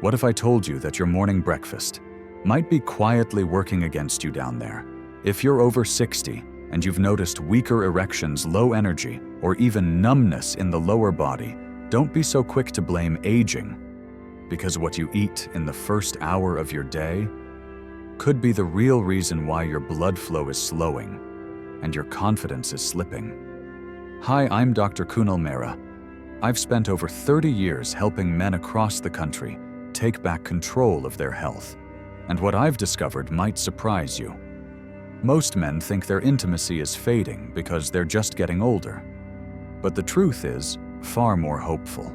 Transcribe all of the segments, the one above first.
What if I told you that your morning breakfast might be quietly working against you down there? If you're over 60 and you've noticed weaker erections, low energy, or even numbness in the lower body, don't be so quick to blame aging, because what you eat in the first hour of your day could be the real reason why your blood flow is slowing and your confidence is slipping. Hi, I'm Dr. Kunal Mehra. I've spent over 30 years helping men across the country take back control of their health, and what I've discovered might surprise you. Most men think their intimacy is fading because they're just getting older. But the truth is far more hopeful.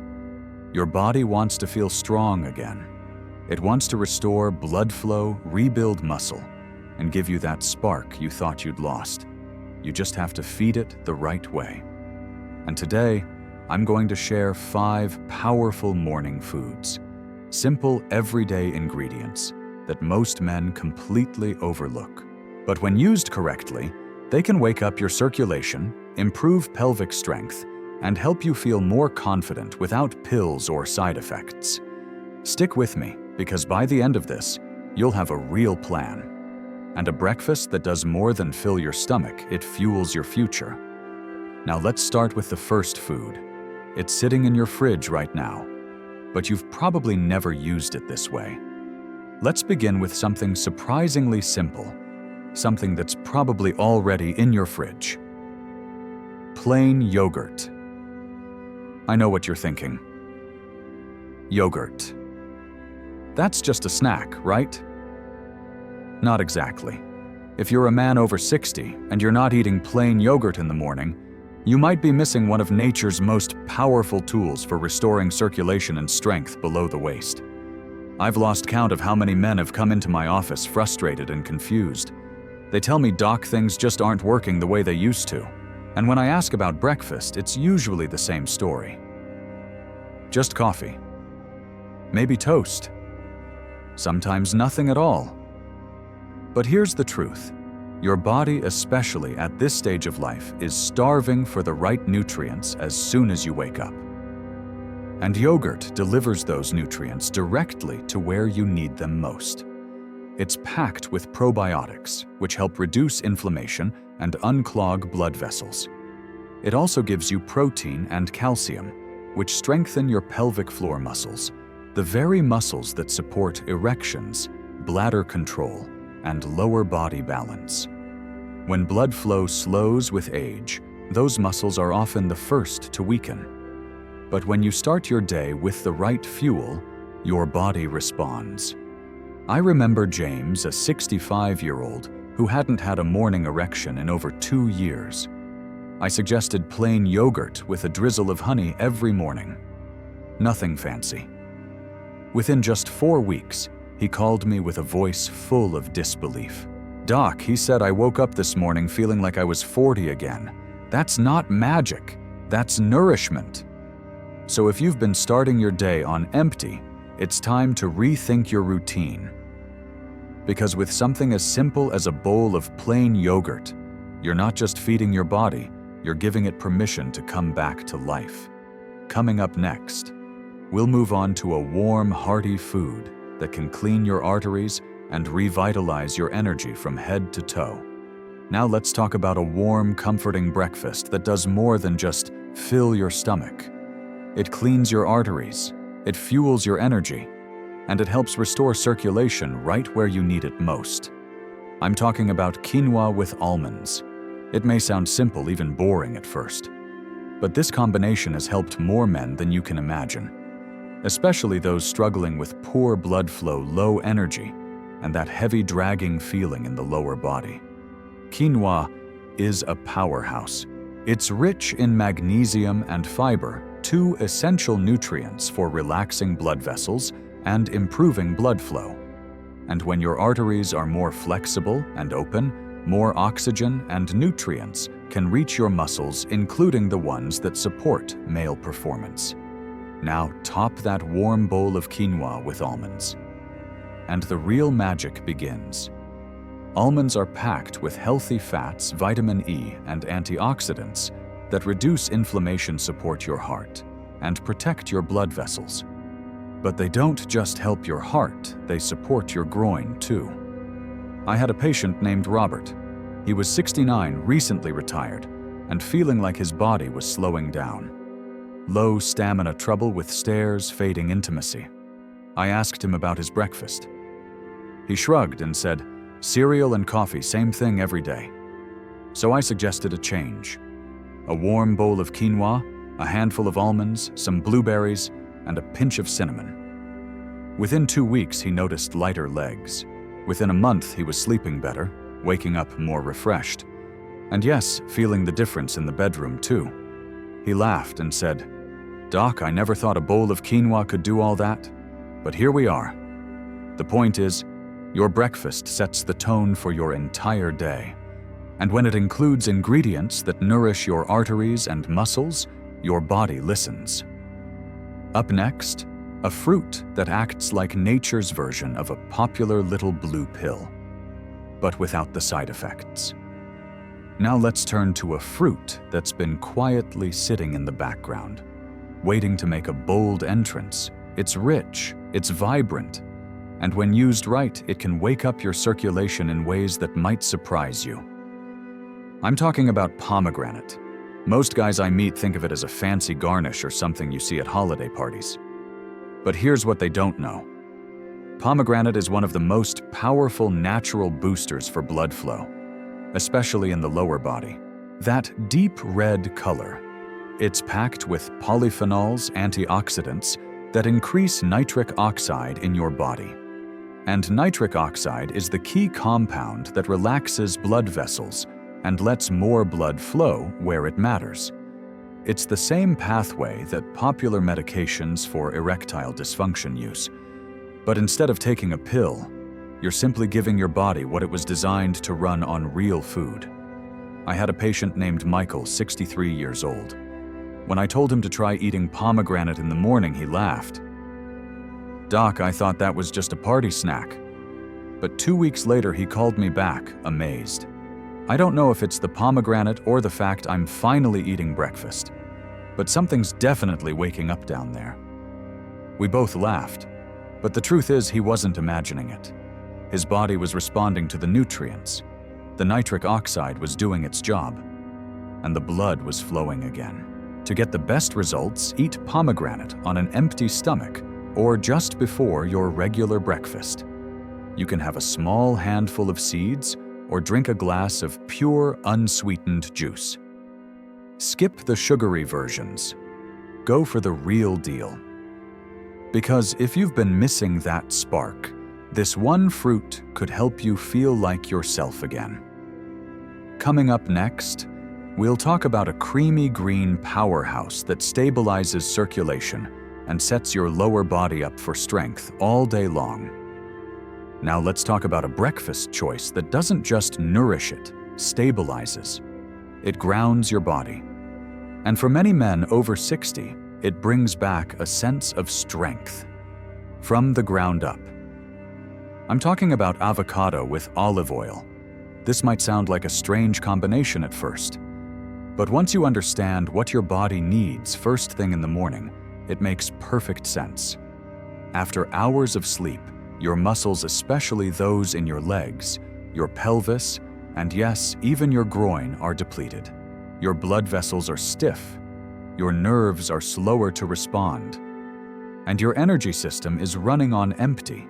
Your body wants to feel strong again. It wants to restore blood flow, rebuild muscle, and give you that spark you thought you'd lost. You just have to feed it the right way. And today, I'm going to share 5 powerful morning foods. Simple, everyday ingredients that most men completely overlook. But when used correctly, they can wake up your circulation, improve pelvic strength, and help you feel more confident without pills or side effects. Stick with me, because by the end of this, you'll have a real plan. And a breakfast that does more than fill your stomach, it fuels your future. Now let's start with the first food. It's sitting in your fridge right now, but you've probably never used it this way. Let's begin with something surprisingly simple, something that's probably already in your fridge. Plain yogurt. I know what you're thinking. Yogurt. That's just a snack, right? Not exactly. If you're a man over 60 and you're not eating plain yogurt in the morning, you might be missing one of nature's most powerful tools for restoring circulation and strength below the waist. I've lost count of how many men have come into my office frustrated and confused. They tell me, "Doc, things just aren't working the way they used to." And when I ask about breakfast, it's usually the same story. Just coffee. Maybe toast. Sometimes nothing at all. But here's the truth. Your body, especially at this stage of life, is starving for the right nutrients as soon as you wake up. And yogurt delivers those nutrients directly to where you need them most. It's packed with probiotics, which help reduce inflammation and unclog blood vessels. It also gives you protein and calcium, which strengthen your pelvic floor muscles, the very muscles that support erections, bladder control, and lower body balance. When blood flow slows with age, those muscles are often the first to weaken. But when you start your day with the right fuel, your body responds. I remember James, a 65-year-old, who hadn't had a morning erection in over 2 years. I suggested plain yogurt with a drizzle of honey every morning. Nothing fancy. Within just 4 weeks, he called me with a voice full of disbelief. "Doc," he said, "I woke up this morning feeling like I was 40 again. That's not magic. That's nourishment." So if you've been starting your day on empty, it's time to rethink your routine. Because with something as simple as a bowl of plain yogurt, you're not just feeding your body, you're giving it permission to come back to life. Coming up next, we'll move on to a warm, hearty food that can clean your arteries and revitalize your energy from head to toe. Now let's talk about a warm, comforting breakfast that does more than just fill your stomach. It cleans your arteries, it fuels your energy, and it helps restore circulation right where you need it most. I'm talking about quinoa with almonds. It may sound simple, even boring at first, but this combination has helped more men than you can imagine, especially those struggling with poor blood flow, low energy, and that heavy dragging feeling in the lower body. Quinoa is a powerhouse. It's rich in magnesium and fiber, 2 essential nutrients for relaxing blood vessels and improving blood flow. And when your arteries are more flexible and open, more oxygen and nutrients can reach your muscles, including the ones that support male performance. Now top that warm bowl of quinoa with almonds. And the real magic begins. Almonds are packed with healthy fats, vitamin E, and antioxidants that reduce inflammation, support your heart, and protect your blood vessels. But they don't just help your heart, they support your groin too. I had a patient named Robert. He was 69, recently retired, and feeling like his body was slowing down. Low stamina trouble with stairs, fading intimacy. I asked him about his breakfast. He shrugged and said, cereal and coffee, same thing every day. So I suggested a change. A warm bowl of quinoa, a handful of almonds, some blueberries, and a pinch of cinnamon. Within 2 weeks, he noticed lighter legs. Within a month, he was sleeping better, waking up more refreshed. And yes, feeling the difference in the bedroom too. He laughed and said, "Doc, I never thought a bowl of quinoa could do all that, but here we are." The point is, your breakfast sets the tone for your entire day. And when it includes ingredients that nourish your arteries and muscles, your body listens. Up next, a fruit that acts like nature's version of a popular little blue pill, but without the side effects. Now let's turn to a fruit that's been quietly sitting in the background, waiting to make a bold entrance. It's rich, it's vibrant, and when used right, it can wake up your circulation in ways that might surprise you. I'm talking about pomegranate. Most guys I meet think of it as a fancy garnish or something you see at holiday parties. But here's what they don't know. Pomegranate is one of the most powerful natural boosters for blood flow, especially in the lower body. That deep red color. It's packed with polyphenols, antioxidants, that increase nitric oxide in your body. And nitric oxide is the key compound that relaxes blood vessels and lets more blood flow where it matters. It's the same pathway that popular medications for erectile dysfunction use. But instead of taking a pill, you're simply giving your body what it was designed to run on real food. I had a patient named Michael, 63 years old. When I told him to try eating pomegranate in the morning, he laughed. "Doc, I thought that was just a party snack." But 2 weeks later, he called me back, amazed. I don't know if it's the pomegranate or the fact I'm finally eating breakfast, but something's definitely waking up down there. We both laughed, but the truth is he wasn't imagining it. His body was responding to the nutrients. The nitric oxide was doing its job, and the blood was flowing again. To get the best results, eat pomegranate on an empty stomach or just before your regular breakfast. You can have a small handful of seeds or drink a glass of pure, unsweetened juice. Skip the sugary versions. Go for the real deal. Because if you've been missing that spark, this one fruit could help you feel like yourself again. Coming up next, we'll talk about a creamy green powerhouse that stabilizes circulation and sets your lower body up for strength all day long. Now let's talk about a breakfast choice that doesn't just nourish it, stabilizes. It grounds your body. And for many men over 60, it brings back a sense of strength from the ground up. I'm talking about avocado with olive oil. This might sound like a strange combination at first, but once you understand what your body needs first thing in the morning, it makes perfect sense. After hours of sleep, your muscles, especially those in your legs, your pelvis, and yes, even your groin, are depleted. Your blood vessels are stiff. Your nerves are slower to respond. And your energy system is running on empty.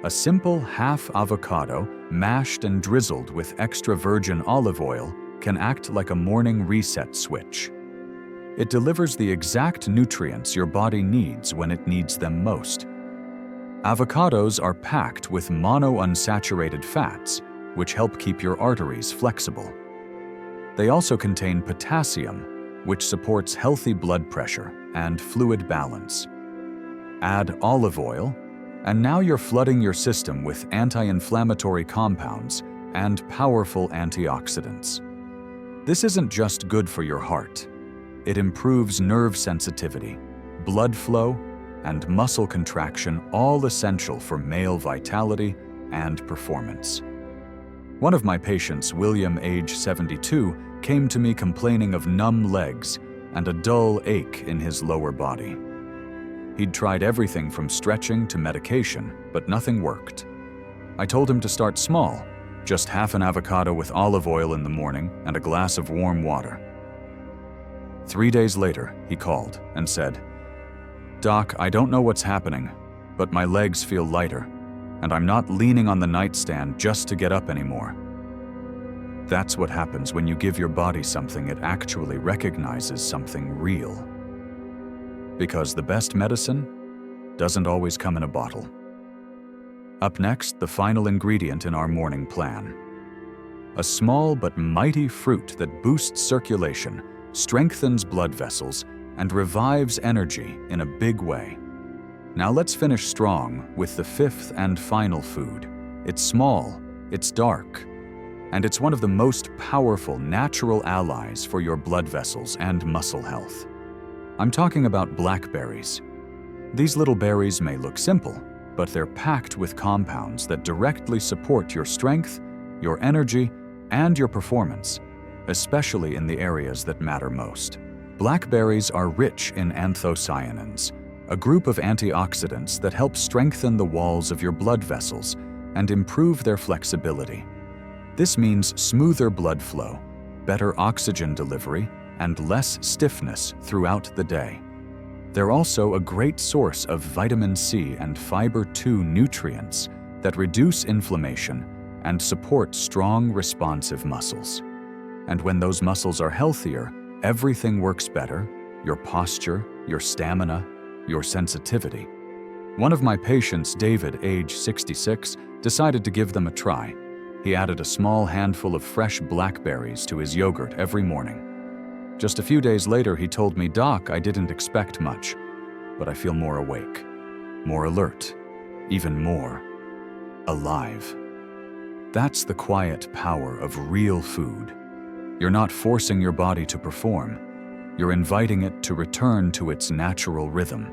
A simple half avocado, mashed and drizzled with extra virgin olive oil, can act like a morning reset switch. It delivers the exact nutrients your body needs when it needs them most. Avocados are packed with monounsaturated fats, which help keep your arteries flexible. They also contain potassium, which supports healthy blood pressure and fluid balance. Add olive oil, and now you're flooding your system with anti-inflammatory compounds and powerful antioxidants. This isn't just good for your heart. It improves nerve sensitivity, blood flow, and muscle contraction, all essential for male vitality and performance. One of my patients, William, age 72, came to me complaining of numb legs and a dull ache in his lower body. He'd tried everything from stretching to medication, but nothing worked. I told him to start small, just half an avocado with olive oil in the morning and a glass of warm water. 3 days later, he called and said, "Doc, I don't know what's happening, but my legs feel lighter, and I'm not leaning on the nightstand just to get up anymore." That's what happens when you give your body something it actually recognizes something real. Because the best medicine doesn't always come in a bottle. Up next, the final ingredient in our morning plan. A small but mighty fruit that boosts circulation, strengthens blood vessels, and revives energy in a big way. Now let's finish strong with the fifth and final food. It's small, it's dark, and it's one of the most powerful natural allies for your blood vessels and muscle health. I'm talking about blackberries. These little berries may look simple, but they're packed with compounds that directly support your strength, your energy, and your performance, especially in the areas that matter most. Blackberries are rich in anthocyanins, a group of antioxidants that help strengthen the walls of your blood vessels and improve their flexibility. This means smoother blood flow, better oxygen delivery, and less stiffness throughout the day. They're also a great source of vitamin C and fiber 2 nutrients that reduce inflammation and support strong, responsive muscles. And when those muscles are healthier, everything works better: your posture, your stamina, your sensitivity. One of my patients, David, age 66, decided to give them a try. He added a small handful of fresh blackberries to his yogurt every morning. Just a few days later, he told me, "Doc, I didn't expect much, but I feel more awake, more alert, even more alive." That's the quiet power of real food. You're not forcing your body to perform. You're inviting it to return to its natural rhythm.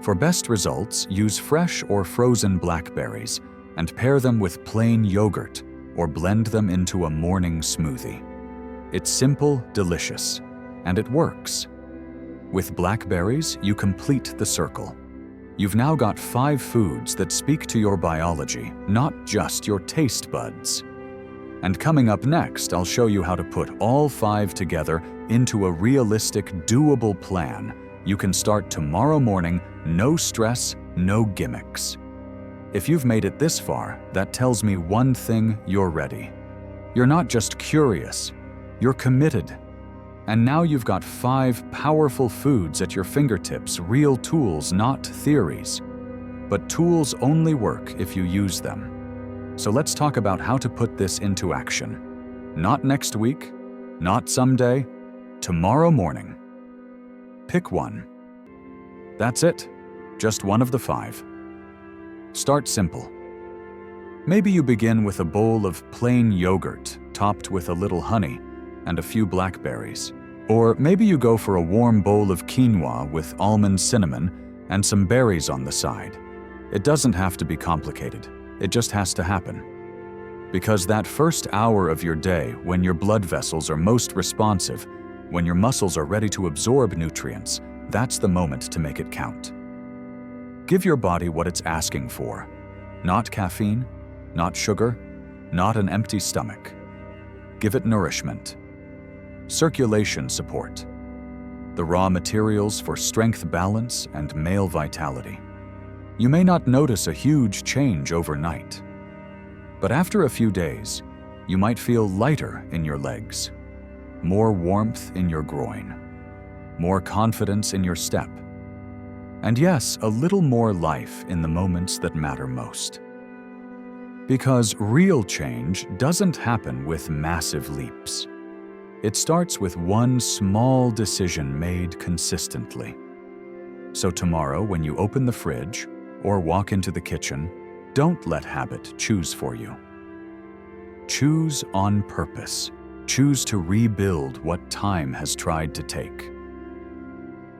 For best results, use fresh or frozen blackberries and pair them with plain yogurt or blend them into a morning smoothie. It's simple, delicious, and it works. With blackberries, you complete the circle. You've now got 5 foods that speak to your biology, not just your taste buds. And coming up next, I'll show you how to put all 5 together into a realistic, doable plan you can start tomorrow morning, no stress, no gimmicks. If you've made it this far, that tells me one thing: you're ready. You're not just curious, you're committed. And now you've got 5 powerful foods at your fingertips, real tools, not theories. But tools only work if you use them. So let's talk about how to put this into action. Not next week, not someday, tomorrow morning. Pick one. That's it, just one of the 5. Start simple. Maybe you begin with a bowl of plain yogurt topped with a little honey and a few blackberries. Or maybe you go for a warm bowl of quinoa with almond cinnamon and some berries on the side. It doesn't have to be complicated. It just has to happen. Because that first hour of your day, when your blood vessels are most responsive, when your muscles are ready to absorb nutrients, that's the moment to make it count. Give your body what it's asking for. Not caffeine, not sugar, not an empty stomach. Give it nourishment. Circulation support. The raw materials for strength balance and male vitality. You may not notice a huge change overnight, but after a few days, you might feel lighter in your legs, more warmth in your groin, more confidence in your step, and yes, a little more life in the moments that matter most. Because real change doesn't happen with massive leaps. It starts with one small decision made consistently. So tomorrow, when you open the fridge or walk into the kitchen, don't let habit choose for you. Choose on purpose. Choose to rebuild what time has tried to take.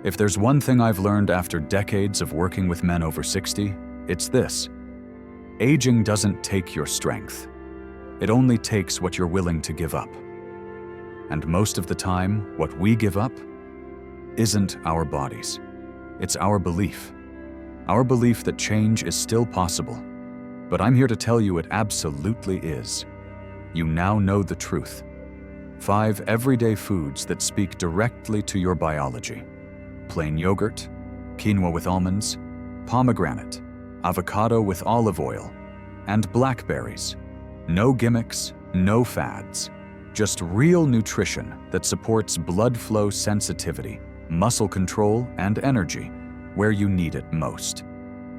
If there's one thing I've learned after decades of working with men over 60, it's this: aging doesn't take your strength. It only takes what you're willing to give up. And most of the time, what we give up isn't our bodies. It's our belief, Our belief that change is still possible. But I'm here to tell you it absolutely is. You now know the truth. 5 everyday foods that speak directly to your biology. Plain yogurt, quinoa with almonds, pomegranate, avocado with olive oil, and blackberries. No gimmicks, no fads. Just real nutrition that supports blood flow sensitivity, muscle control, and energy where you need it most.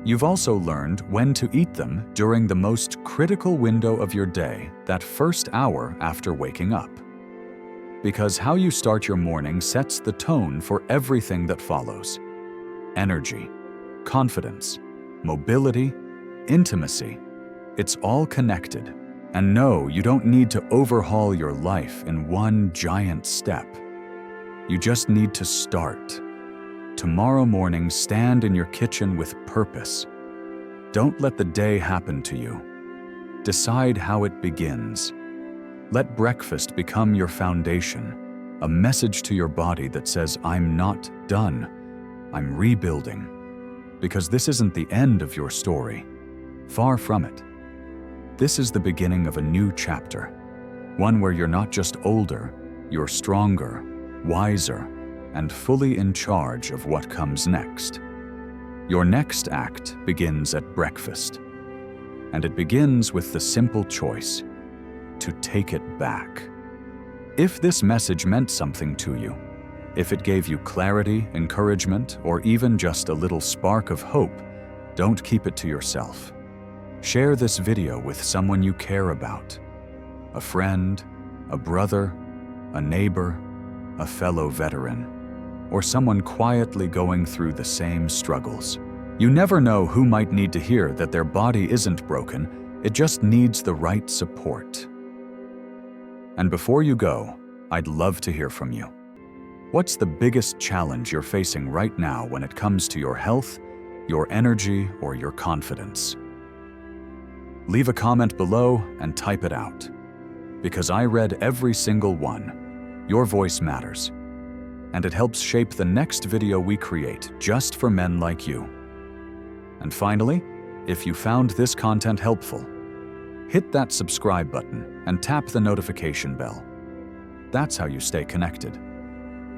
You've also learned when to eat them during the most critical window of your day, that first hour after waking up. Because how you start your morning sets the tone for everything that follows. Energy, confidence, mobility, intimacy. It's all connected. And no, you don't need to overhaul your life in one giant step. You just need to start. Tomorrow morning, stand in your kitchen with purpose. Don't let the day happen to you. Decide how it begins. Let breakfast become your foundation, a message to your body that says, I'm not done, I'm rebuilding. Because this isn't the end of your story. Far from it. This is the beginning of a new chapter, one where you're not just older, you're stronger, wiser, and fully in charge of what comes next. Your next act begins at breakfast, and it begins with the simple choice to take it back. If this message meant something to you, if it gave you clarity, encouragement, or even just a little spark of hope, don't keep it to yourself. Share this video with someone you care about. A friend, a brother, a neighbor, a fellow veteran, or someone quietly going through the same struggles. You never know who might need to hear that their body isn't broken, it just needs the right support. And before you go, I'd love to hear from you. What's the biggest challenge you're facing right now when it comes to your health, your energy, or your confidence? Leave a comment below and type it out. Because I read every single one. Your voice matters. And it helps shape the next video we create just for men like you. And finally, if you found this content helpful, hit that subscribe button and tap the notification bell. That's how you stay connected.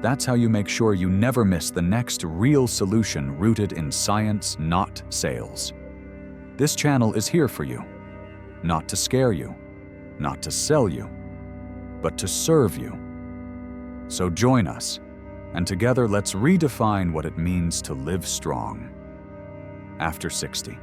That's how you make sure you never miss the next real solution rooted in science, not sales. This channel is here for you. Not to scare you, not to sell you, but to serve you. So join us, and together let's redefine what it means to live strong after 60.